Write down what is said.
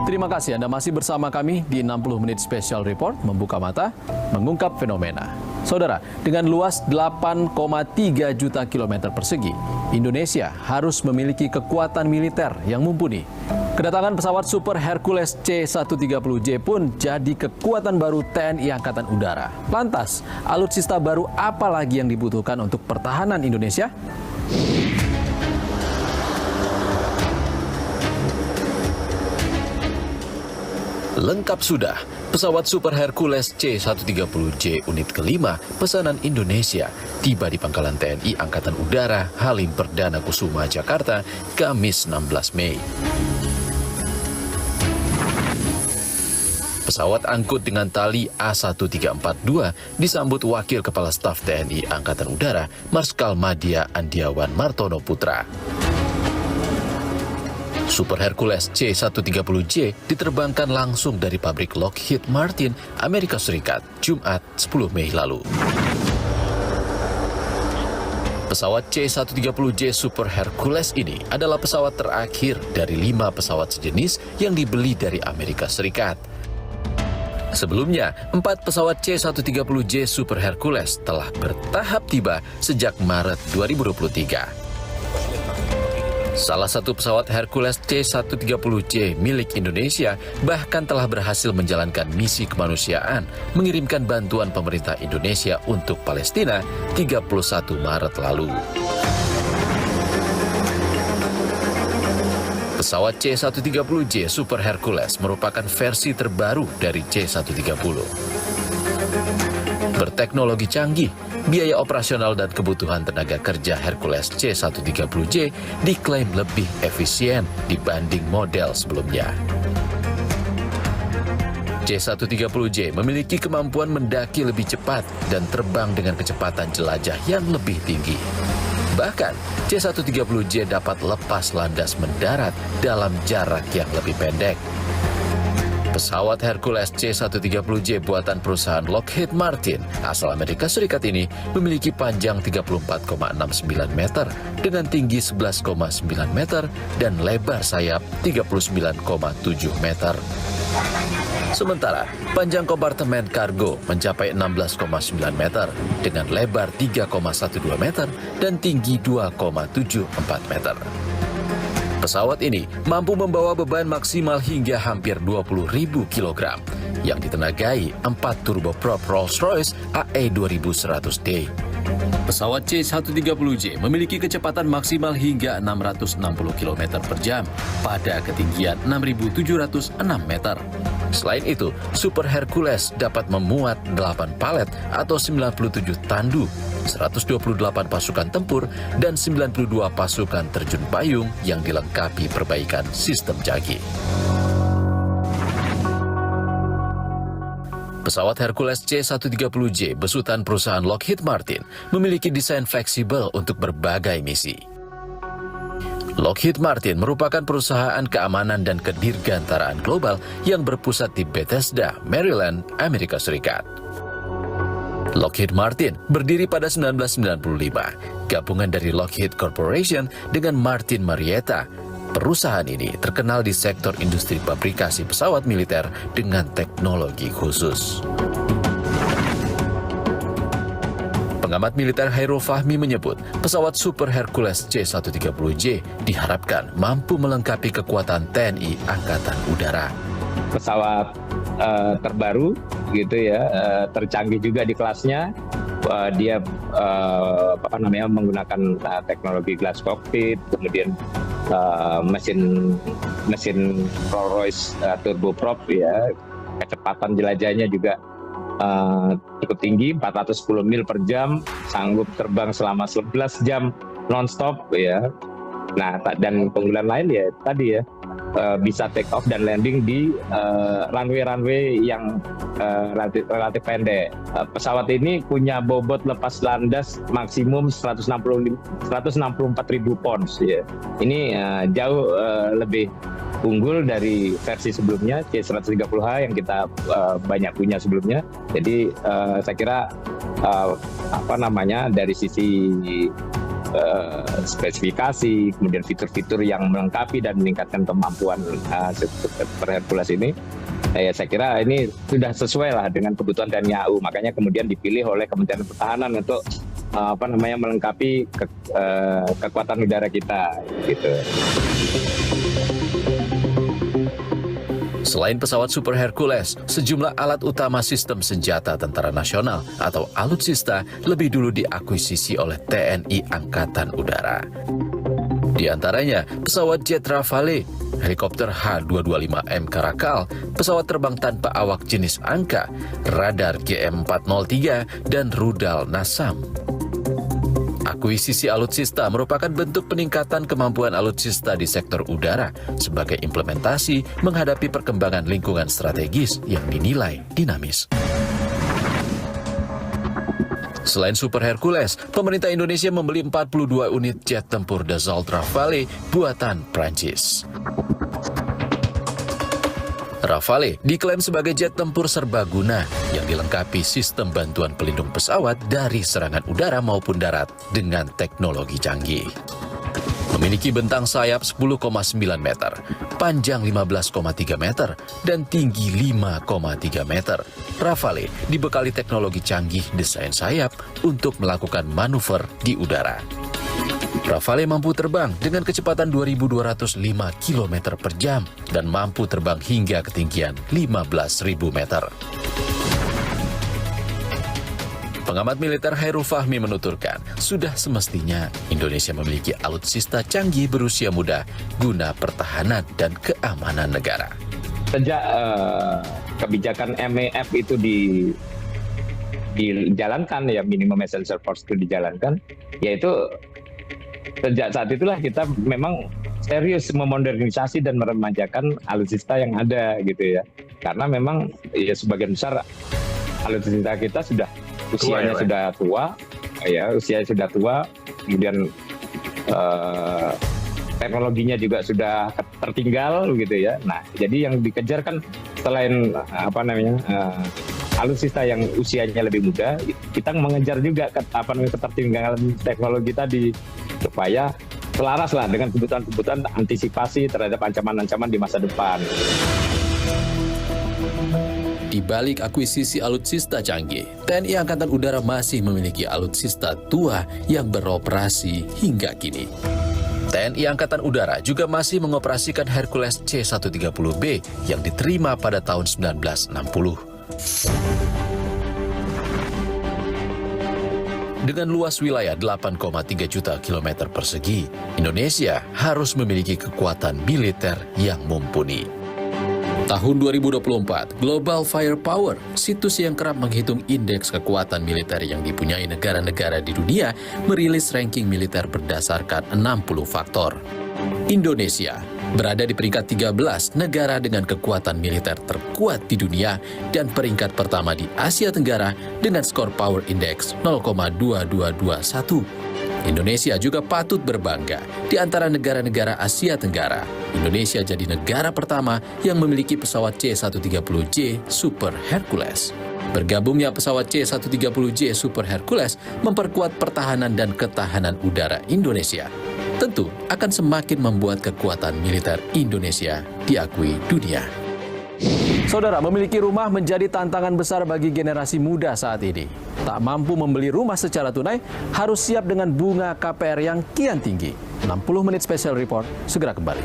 Terima kasih Anda masih bersama kami di 60 Menit Special Report, membuka mata, mengungkap fenomena. Saudara, dengan luas 8,3 juta kilometer persegi, Indonesia harus memiliki kekuatan militer yang mumpuni. Kedatangan pesawat Super Hercules C-130J pun jadi kekuatan baru TNI Angkatan Udara. Lantas, alutsista baru apa lagi yang dibutuhkan untuk pertahanan Indonesia? Lengkap sudah, pesawat Super Hercules C-130J unit kelima pesanan Indonesia tiba di pangkalan TNI Angkatan Udara Halim Perdana Kusuma, Jakarta, Kamis 16 Mei. Pesawat angkut dengan tali A1342 disambut Wakil Kepala Staf TNI Angkatan Udara Marskal Madya Andiawan Martono Putra. Super Hercules C-130J diterbangkan langsung dari pabrik Lockheed Martin, Amerika Serikat, Jumat 10 Mei lalu. Pesawat C-130J Super Hercules ini adalah pesawat terakhir dari 5 pesawat sejenis yang dibeli dari Amerika Serikat. Sebelumnya, 4 pesawat C-130J Super Hercules telah bertahap tiba sejak Maret 2023. Salah satu pesawat Hercules C-130J milik Indonesia bahkan telah berhasil menjalankan misi kemanusiaan mengirimkan bantuan pemerintah Indonesia untuk Palestina 31 Maret lalu. Pesawat C-130J Super Hercules merupakan versi terbaru dari C-130. Berteknologi canggih, biaya operasional dan kebutuhan tenaga kerja Hercules C-130J diklaim lebih efisien dibanding model sebelumnya. C-130J memiliki kemampuan mendaki lebih cepat dan terbang dengan kecepatan jelajah yang lebih tinggi. Bahkan, C-130J dapat lepas landas mendarat dalam jarak yang lebih pendek. Pesawat Hercules C-130J buatan perusahaan Lockheed Martin asal Amerika Serikat ini memiliki panjang 34,69 meter dengan tinggi 11,9 meter dan lebar sayap 39,7 meter. Sementara, panjang kompartemen kargo mencapai 16,9 meter dengan lebar 3,12 meter dan tinggi 2,74 meter. Pesawat ini mampu membawa beban maksimal hingga hampir 20.000 kg yang ditenagai 4 turboprop Rolls-Royce AE2100D. Pesawat C-130J memiliki kecepatan maksimal hingga 660 km per jam pada ketinggian 6.706 meter. Selain itu, Super Hercules dapat memuat 8 palet atau 97 tandu, 128 pasukan tempur, dan 92 pasukan terjun payung yang dilengkapi perbaikan sistem jagi. Pesawat Hercules C-130J besutan perusahaan Lockheed Martin memiliki desain fleksibel untuk berbagai misi. Lockheed Martin merupakan perusahaan keamanan dan kedirgantaraan global yang berpusat di Bethesda, Maryland, Amerika Serikat. Lockheed Martin berdiri pada 1995, gabungan dari Lockheed Corporation dengan Martin Marietta. Perusahaan ini terkenal di sektor industri pabrikasi pesawat militer dengan teknologi khusus. Pengamat militer Hairul Fahmi menyebut pesawat Super Hercules C-130J diharapkan mampu melengkapi kekuatan TNI Angkatan Udara. Pesawat terbaru gitu ya, tercanggih juga di kelasnya. Dia menggunakan teknologi glass cockpit, kemudian mesin Rolls-Royce turboprop ya, kecepatan jelajahnya juga cukup tinggi, 410 mil per jam, sanggup terbang selama 11 jam non-stop ya. Nah, dan keunggulan lain ya tadi ya, bisa take off dan landing di runway yang relatif pendek. Pesawat ini punya bobot lepas landas maksimum 164.000 pounds ya. Ini jauh lebih unggul dari versi sebelumnya C-130H yang kita banyak punya sebelumnya. Jadi saya kira dari sisi spesifikasi, kemudian fitur-fitur yang melengkapi dan meningkatkan kemampuan Super Hercules ini, saya kira ini sudah sesuai lah dengan kebutuhan TNI AU. Makanya kemudian dipilih oleh Kementerian Pertahanan untuk melengkapi kekuatan udara kita, gitu. Selain pesawat Super Hercules, sejumlah alat utama sistem senjata Tentara Nasional atau Alutsista lebih dulu diakuisisi oleh TNI Angkatan Udara. Di antaranya pesawat jet Rafale, helikopter H-225M Caracal, pesawat terbang tanpa awak jenis Angka, radar GM-403, dan rudal NASAM. Akuisisi alutsista merupakan bentuk peningkatan kemampuan alutsista di sektor udara sebagai implementasi menghadapi perkembangan lingkungan strategis yang dinilai dinamis. Selain Super Hercules, pemerintah Indonesia membeli 42 unit jet tempur Dassault Rafale buatan Prancis. Rafale diklaim sebagai jet tempur serbaguna yang dilengkapi sistem bantuan pelindung pesawat dari serangan udara maupun darat dengan teknologi canggih. Memiliki bentang sayap 10,9 meter, panjang 15,3 meter, dan tinggi 5,3 meter. Rafale dibekali teknologi canggih desain sayap untuk melakukan manuver di udara. Rafale mampu terbang dengan kecepatan 2.205 km per jam dan mampu terbang hingga ketinggian 15.000 meter. Pengamat militer Hairul Fahmi menuturkan, sudah semestinya Indonesia memiliki alutsista canggih berusia muda guna pertahanan dan keamanan negara. Sejak kebijakan MEF itu dijalankan, ya minimum essential force itu dijalankan, yaitu sejak saat itulah kita memang serius memodernisasi dan meremajakan alutsista yang ada, gitu ya. Karena memang ya sebagian besar alutsista kita usianya sudah tua, kemudian teknologinya juga sudah tertinggal, gitu ya. Nah, jadi yang dikejar kan selain alutsista yang usianya lebih muda, kita mengejar juga ketertinggalan teknologi tadi supaya selaras lah dengan kebutuhan antisipasi terhadap ancaman-ancaman di masa depan. Di balik akuisisi alutsista canggih, TNI Angkatan Udara masih memiliki alutsista tua yang beroperasi hingga kini. TNI Angkatan Udara juga masih mengoperasikan Hercules C-130B yang diterima pada tahun 1960. Dengan luas wilayah 8,3 juta kilometer persegi, Indonesia harus memiliki kekuatan militer yang mumpuni. Tahun 2024, Global Firepower, situs yang kerap menghitung indeks kekuatan militer yang dipunyai negara-negara di dunia, merilis ranking militer berdasarkan 60 faktor. Indonesia berada di peringkat 13 negara dengan kekuatan militer terkuat di dunia dan peringkat pertama di Asia Tenggara dengan skor Power Index 0,2221. Indonesia juga patut berbangga di antara negara-negara Asia Tenggara. Indonesia jadi negara pertama yang memiliki pesawat C-130J Super Hercules. Bergabungnya pesawat C-130J Super Hercules memperkuat pertahanan dan ketahanan udara Indonesia. Tentu akan semakin membuat kekuatan militer Indonesia diakui dunia. Saudara, memiliki rumah menjadi tantangan besar bagi generasi muda saat ini. Tak mampu membeli rumah secara tunai, harus siap dengan bunga KPR yang kian tinggi. 60 menit special report, segera kembali.